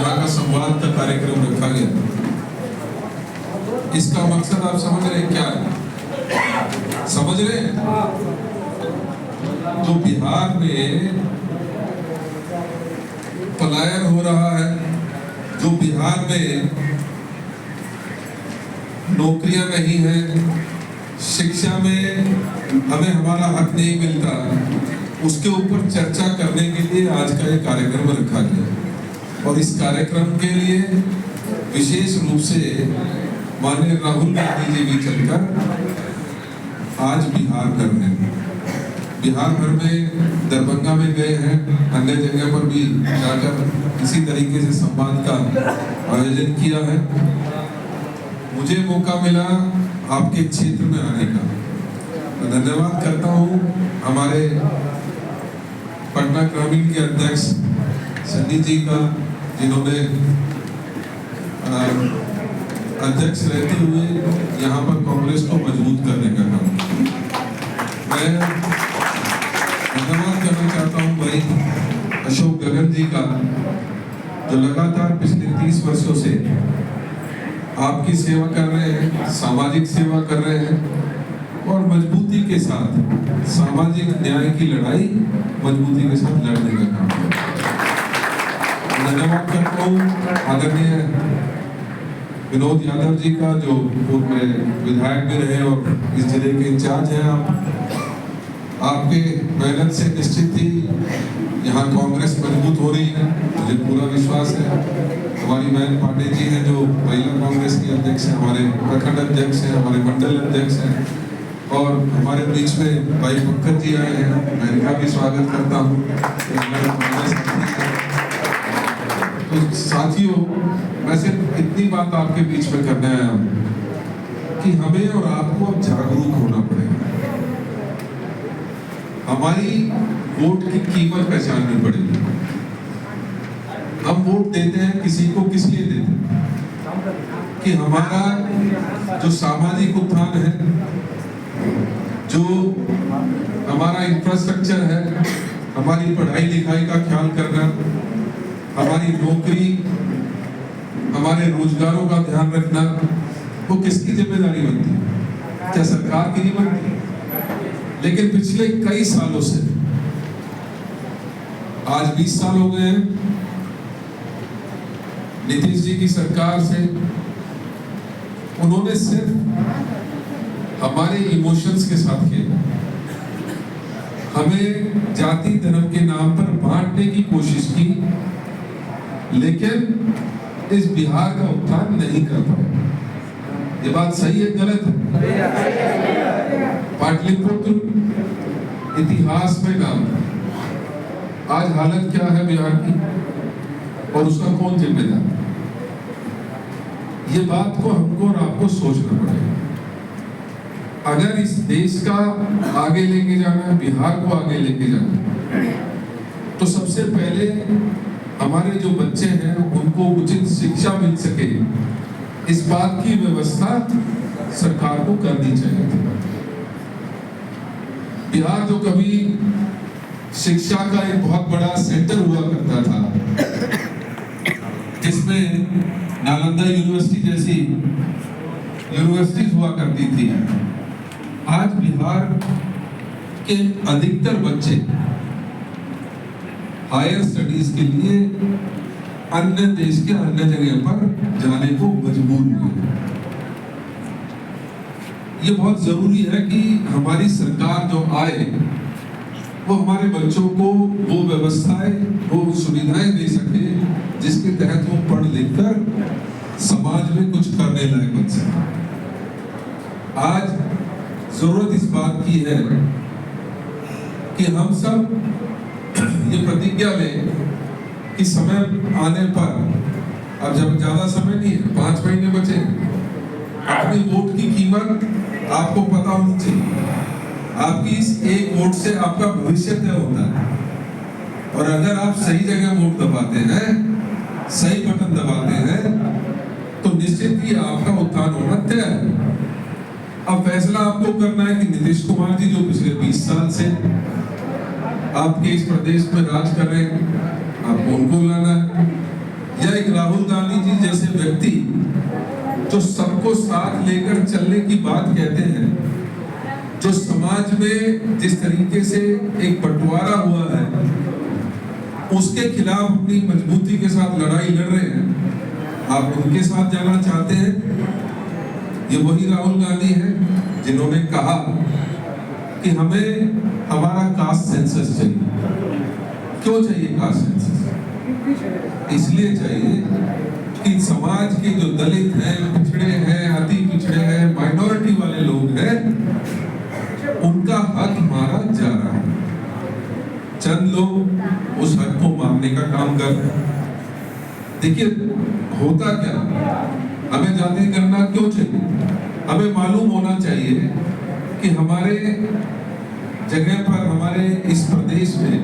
यहाँ का संवाद का कार्यक्रम रखा गया। इसका मकसद आप समझ रहे हैं क्या है? समझ रहे हैं? जो बिहार में पलायन हो रहा है, जो बिहार में नौकरियां नहीं है, शिक्षा में हमें हमारा हक नहीं मिलता, उसके ऊपर चर्चा करने के लिए आज का ये कार्यक्रम रखा गया। और इस कार्यक्रम के लिए विशेष रूप से माननीय राहुल गांधी जी भी चलकर आज बिहार करने, बिहार भर में दरभंगा में गए हैं, अन्य जगह पर भी जाकर इसी तरीके से संवाद का आयोजन किया है। मुझे मौका मिला आपके क्षेत्र में आने का, तो धन्यवाद करता हूँ हमारे पटना ग्रामीण के अध्यक्ष सन्नी जी का, जिन्होंने अध्यक्ष रहते हुए यहाँ पर कांग्रेस को मजबूत करने का काम। मैं धन्यवाद करना चाहता हूँ भाई अशोक गगन जी का, जो लगातार पिछले 30 वर्षों से आपकी सेवा कर रहे हैं, सामाजिक सेवा कर रहे हैं और मजबूती के साथ सामाजिक न्याय की लड़ाई मजबूती के साथ लड़ने का काम किया। धन्यवाद करता हूँ आदरणीय विनोद यादव जी का, जो पूर्व में विधायक भी रहे और इस जिले के इंचार्ज हैं। आपके मेहनत से निश्चित ही यहाँ कांग्रेस मजबूत हो रही है, मुझे पूरा विश्वास है। हमारी बहन पांडे जी हैं, जो महिला कांग्रेस की अध्यक्ष हैं, हमारे प्रखंड अध्यक्ष हैं, हमारे मंडल अध्यक्ष हैं, और हमारे बीच में भाई पंकज जी आए हैं, मैं इनका भी स्वागत करता हूँ। तो साथियों, मैं सिर्फ इतनी बात आपके बीच में करने आया हूँ कि हमें और आपको जागरूक होना पड़ेगा। हमारी वोट की कीमत पहचाननी पड़ेगी। हम वोट देते हैं किसी को, किस लिए देते हैं? कि हमारा जो सामाजिक उत्थान है, जो हमारा इंफ्रास्ट्रक्चर है, हमारी पढ़ाई लिखाई का ख्याल करना, हमारी नौकरी, हमारे रोजगारों का ध्यान रखना, वो किसकी जिम्मेदारी बनती है? क्या सरकार की नहीं बनती? लेकिन पिछले कई सालों से, आज 20 साल हो गए हैं नीतीश जी की सरकार से, उन्होंने सिर्फ हमारे इमोशंस के साथ खेला, हमें जाति धर्म के नाम पर बांटने की कोशिश की, लेकिन इस बिहार का उत्थान नहीं कर पाए। ये बात सही है, गलत है? पाटलिपुत्र इतिहास में नाम, आज हालत क्या है बिहार की और उसका कौन जिम्मेदार? ये बात को हमको और आपको सोचना पड़ेगा। अगर इस देश का आगे लेके जाना है, बिहार को आगे लेके जाना है, तो सबसे पहले हमारे जो बच्चे हैं उनको उचित शिक्षा मिल सके, इस बात की व्यवस्था सरकार को करनी चाहिए। बिहार जो कभी शिक्षा का एक बहुत बड़ा सेंटर हुआ करता था, जिसमें नालंदा यूनिवर्सिटी जैसी यूनिवर्सिटीज हुआ करती थी, आज बिहार के अधिकतर बच्चे हायर स्टडीज के लिए अन्य देश के अन्य जगह पर जाने को मजबूर हुए। ये बहुत जरूरी है कि हमारी सरकार जो आए वो हमारे बच्चों को वो व्यवस्थाएं, वो सुविधाएं दे सके जिसके तहत वो पढ़ लिख कर समाज में कुछ करने लायक बन सके। आज जरूरत इस बात की है कि हम सब ये प्रतिज्ञा लें कि समय आने पर, अब जब ज्यादा समय नहीं है, 5 महीने बचे, अपनी वोट की कीमत आपको पता होनी चाहिए। आपकी इस एक वोट से आपका भविष्य तय होता है, और अगर आप सही जगह वोट दबाते हैं, सही बटन दबाते हैं, तो निश्चित ही आपका उत्थान होना तय है। अब फैसला आपको करना है कि नीतीश कुमार जी जो पिछले 20 साल से आपके इस प्रदेश में राज कर रहे हैं, आपको उनको लाना है, या एक राहुल गांधी जी जैसे व्यक्ति जो सबको साथ लेकर चलने की बात कहते हैं, जो समाज में जिस तरीके से एक बंटवारा हुआ है उसके खिलाफ अपनी मजबूती के साथ लड़ाई लड़ रहे हैं, आप उनके साथ जाना चाहते हैं? ये वही राहुल गांधी हैं जिन्होंने कहा कि हमें हमारा कास्ट सेंसस चाहिए। क्यों चाहिए कास्ट सेंसस? इसलिए चाहिए कि समाज के जो दलित हैं, पिछड़े हैं, अति पिछड़े हैं, माइनॉरिटी वाले लोग हैं, उनका हक मारा जा रहा है। चंद लोग उस हक को मारने का काम कर रहे हैं। देखिए होता क्या, हमें जाति करना क्यों चाहिए? हमें मालूम होना चाहिए कि हमारे जगह पर, हमारे इस प्रदेश में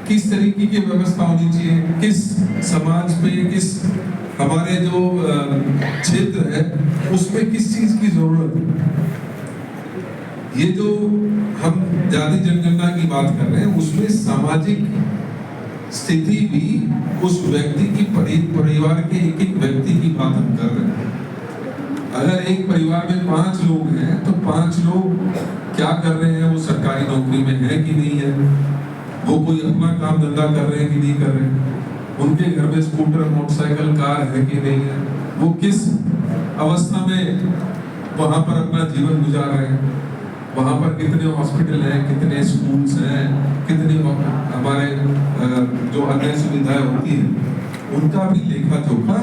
किस तरीके की व्यवस्था होनी चाहिए, किस समाज पे, किस हमारे जो क्षेत्र है उसमें किस चीज की जरूरत है। ये जो हम जाति जनगणना की बात कर रहे हैं उसमें सामाजिक स्थिति भी उस व्यक्ति की, परिवार के एक एक व्यक्ति की बात हम कर रहे हैं। अगर एक परिवार में 5 लोग हैं तो 5 लोग क्या कर रहे हैं, वो सरकारी नौकरी में है कि नहीं है, वो कोई अपना काम धंधा कर रहे हैं कि नहीं कर रहे हैं, उनके घर में स्कूटर, मोटरसाइकिल, कार है कि नहीं है, वो किस अवस्था में वहां पर अपना जीवन गुजार रहे हैं, वहां पर कितने हॉस्पिटल हैं, कितने स्कूल्स हैं, कितनी हमारे जो अन्य सुविधाएं होती हैं, उनका भी लेखा जोखा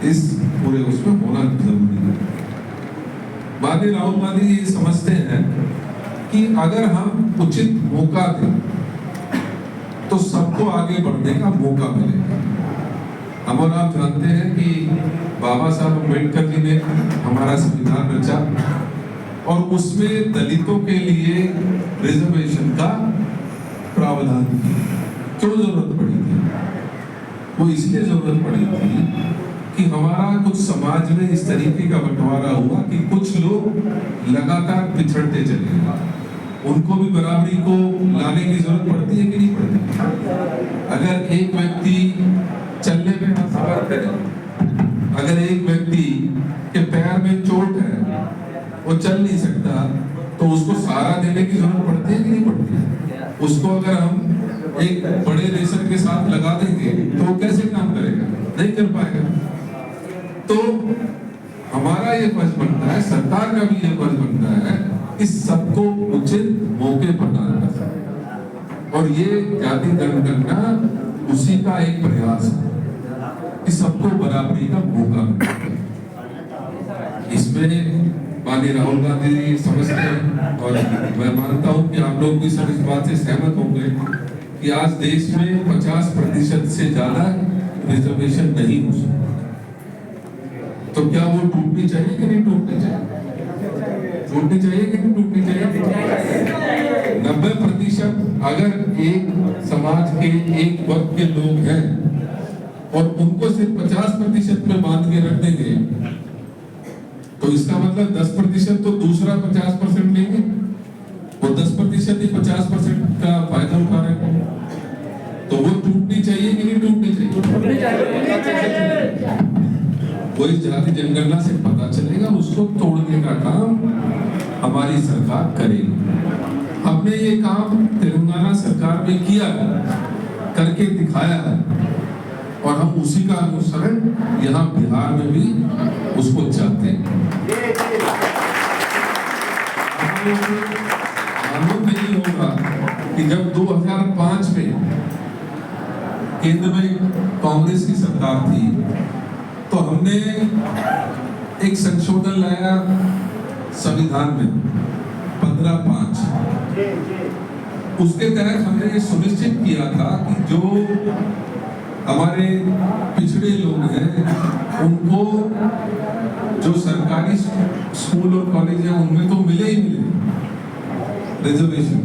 इस पूरे उसमें होना जरूरी है। माननीय राहुल गांधी ये समझते हैं कि अगर हम उचित मौका दें तो सबको आगे बढ़ने का मौका मिलेगा। हम और आप जानते हैं कि बाबा साहब अम्बेडकर जी ने हमारा संविधान रचा और उसमें दलितों के लिए रिजर्वेशन का प्रावधान किया। क्यों जरूरत पड़ी थी? वो इसलिए जरूरत पड़ी थी कि हमारा कुछ समाज में इस तरीके का बंटवारा हुआ कि कुछ लोग लगातार पिछड़ते चले गए। उनको भी बराबरी को लाने की जरूरत पड़ती है कि नहीं पड़ती? अगर एक व्यक्ति चलने में असमर्थ करे, अगर एक व्यक्ति के पैर में चोट है, वो चल नहीं सकता, तो उसको सहारा देने की जरूरत पड़ती है कि नहीं पड़ती? उसको अगर हम एक बड़े रेसर के साथ लगा देंगे तो वो कैसे काम करेगा? नहीं कर पाएगा। तो हमारा ये फर्ज बनता है, सरकार का भी ये फर्ज बनता है कि सबको उचित मौके प्रदान करना, और ये जाति जनगणना उसी का एक प्रयास है कि सबको बराबरी का मौका मिले। इसमें माननीय राहुल गांधी जी समझते हैं और मैं मानता हूं कि आप लोग भी सब इस बात से सहमत होंगे कि आज देश में 50% से ज्यादा रिजर्वेशन नहीं हो सकता। तो क्या वो टूटनी चाहिए कि नहीं टूटनी चाहिए? टूटनी चाहिए कि नहीं टूटनी चाहिए? 90% अगर एक समाज के एक वर्ग के लोग हैं और उनको सिर्फ 50% में बांध के रख देंगे तो इसका मतलब 10% तो दूसरा 50% लेंगे, वो 10% ही 50% का फायदा उठा रहे हैं। तो वो टूटनी चाहिए कि नहीं टूटनी चाहिए? वो इस जाति जनगणना से पता चलेगा, उसको तोड़ने का काम हमारी सरकार करेगी। हमने ये काम तेलंगाना सरकार में किया, करके दिखाया है, और हम उसी का अनुसरण यहाँ बिहार में भी उसको चाहते हैं। मालूम नहीं होगा कि जब 2005 में केंद्र में कांग्रेस की सरकार थी तो हमने एक संशोधन लाया संविधान में 15(5). उसके तहत हमने ये सुनिश्चित किया था कि जो हमारे पिछड़े लोग हैं उनको जो सरकारी स्कूल और कॉलेज है उनमें तो मिले ही मिले रिजर्वेशन,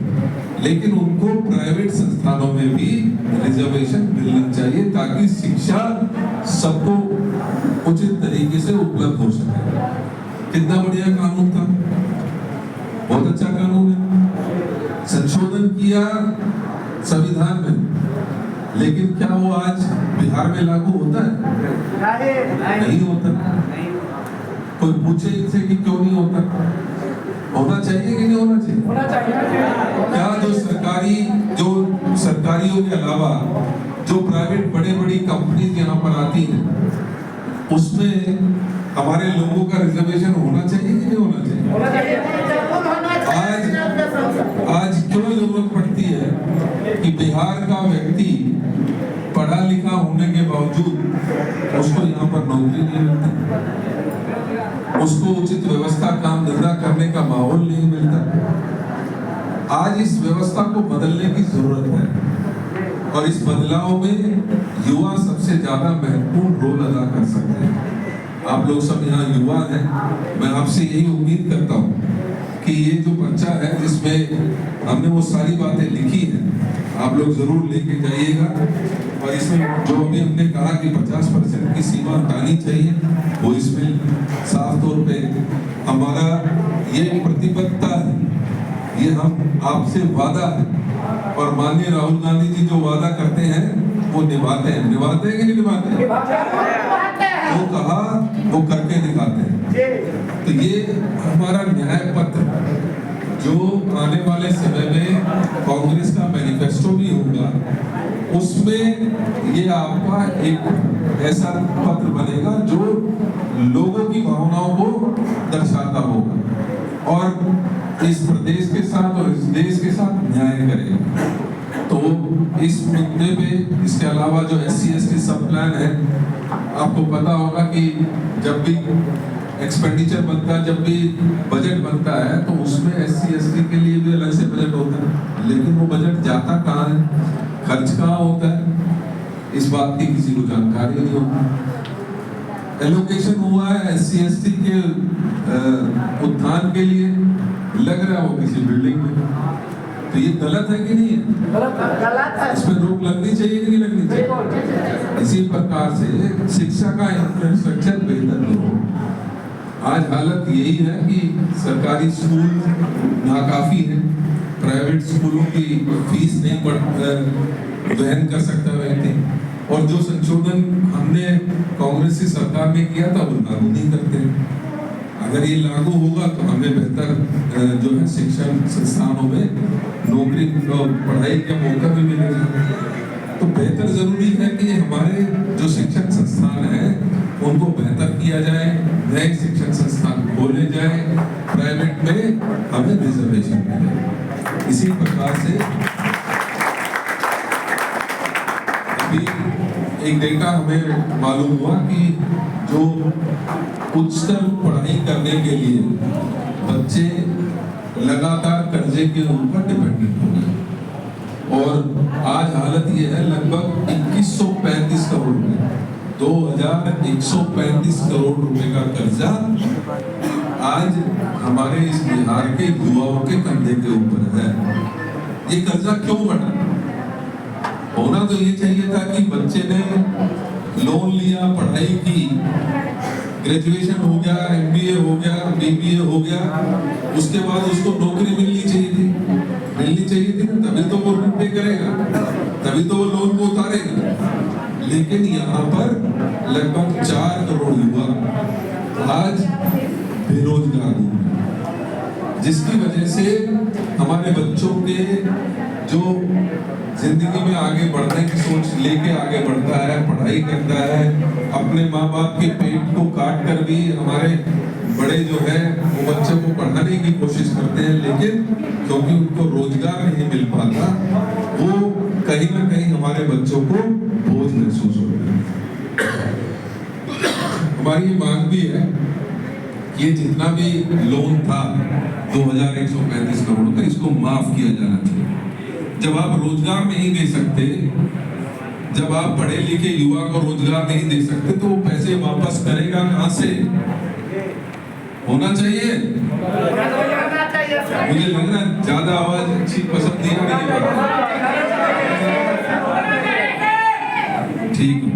लेकिन उनको प्राइवेट संस्थानों में भी रिजर्वेशन मिलना चाहिए ताकि शिक्षा सबको उचित तरीके से उपलब्ध हो सके। कितना बढ़िया कानून था, बहुत अच्छा कानून है। संशोधन किया संविधान में लेकिन क्या वो आज बिहार में लागू होता है? नहीं होता। कोई पूछे इनसे कि क्यों नहीं होता? होना चाहिए कि नहीं होना चाहिए? होना चाहिए। क्या जो सरकारियों के अलावा जो प्राइवेट बड़ी कंपनीज यहाँ पर आती हैं, उसमें हमारे लोगों का रिजर्वेशन होना चाहिए कि नहीं होना चाहिए? होना चाहिए। आज क्यों जरूरत पड़ती है कि बिहार का व्यक्ति पढ़ा लिखा होने के बावजूद उसको यहाँ पर नौकरी नहीं मिलती, उसको उचित व्यवस्था काम धंधा करने का माहौल नहीं मिलता। आज इस व्यवस्था को बदलने की जरूरत है और इस बदलाव में युवा सबसे ज्यादा महत्वपूर्ण रोल अदा कर सकते हैं। आप लोग सब यहाँ युवा हैं, मैं आपसे यही उम्मीद करता हूँ कि ये जो पर्चा है जिसमें हमने वो सारी बातें लिखी हैं, आप लोग जरूर लेके जाइएगा और इसमें जो अभी हमने कहा कि 50% की सीमा हटानी चाहिए, वो इसमें साफ तौर पे हमारा ये प्रतिबद्धता है, ये हम आपसे वादा है और माननीय राहुल गांधी जी जो वादा करते हैं वो निभाते हैं कि नहीं निभाते हैं? वो कहा वो करके दिखाते हैं। तो ये हमारा न्याय पत्र जो आने वाले समय में कांग्रेस का मैनिफेस्टो भी होगा, उसमें ये आपका एक ऐसा पत्र बनेगा जो लोगों की भावनाओं को दर्शाता होगा और इस प्रदेश के साथ और इस देश के साथ न्याय करेगा। तो इस मुद्दे पे इसके अलावा जो SC/ST सब प्लान है, आपको पता होगा कि जब भी एक्सपेंडिचर बनता है, जब भी बजट बनता है, तो उसमें SC/ST के लिए भी अलग से बजट होता है, लेकिन वो बजट जाता कहाँ है, खर्च कहाँ होता है, इस बात की किसी को जानकारी नहीं होती। एलोकेशन हुआ है SC/ST के उत्थान के लिए, लग रहा है वो किसी बिल्डिंग में, तो ये गलत है कि नहीं है? गलत है। इसमें रोक लगनी चाहिए कि नहीं लगनी चाहिए? इसी प्रकार से शिक्षा का इंफ्रास्ट्रक्चर बेहतर हो। आज हालत यही है कि सरकारी स्कूल नाकाफी है, प्राइवेट स्कूलों की फीस नहीं वहन कर सकता व्यक्ति, और जो संशोधन हमने कांग्रेस की सरकार ने किया था वो लागू नहीं करते। अगर ये लागू होगा तो हमें बेहतर जो है शिक्षण संस्थानों में नौकरी पढ़ाई का मौका भी मिलेगा। तो बेहतर जरूरी है कि हमारे जो शिक्षण संस्थान है उनको बेहतर किया जाए, नए शिक्षण संस्थान खोले जाए, प्राइवेट में हमें रिजर्वेशन मिले। इसी प्रकार से अभी एक डेटा हमें मालूम हुआ कि जो उच्चतर पढ़ाई करने के लिए बच्चे लगातार कर्जे के ऊपर डिपेंडेंट हो गए और आज हालत ये है लगभग 2135 करोड़ रुपए, 2135 करोड़ रुपए का कर्जा आज हमारे इस बिहार के युवाओं के कंधे के ऊपर है। ये कर्जा क्यों बढ़ा? होना तो ये चाहिए था कि बच्चे ने लोन लिया, पढ़ाई की, ग्रेजुएशन हो गया, MBA हो गया, BBA हो गया, उसके बाद उसको नौकरी मिलनी चाहिए थी तभी तो वो पे करेगा, तभी तो वो लोन को उतारेगा। लेकिन यहाँ पर लगभग 4 करोड़ युवा आज बेरोजगार हैं, जिसकी वजह से हमारे बच्चों के जो जिंदगी में आगे बढ़ने की सोच लेके आगे बढ़ता है, पढ़ाई करता है, अपने माँ बाप के पेट को काट कर भी हमारे बड़े जो है वो बच्चों को पढ़ाने की कोशिश करते हैं, लेकिन क्योंकि उनको रोजगार नहीं मिल पाता, वो कहीं ना कहीं हमारे बच्चों को बोझ महसूस होता है। हमारी ये मांग भी है कि ये जितना भी लोन था 2135 करोड़ का, इसको माफ किया जाना चाहिए। जब आप रोजगार नहीं दे सकते, जब आप पढ़े लिखे युवा को रोजगार नहीं दे सकते, तो वो पैसे वापस करेगा कहां से? होना चाहिए। मुझे लग रहा है ज्यादा आवाज अच्छी पसंद नहीं आ रही है। ठीक है।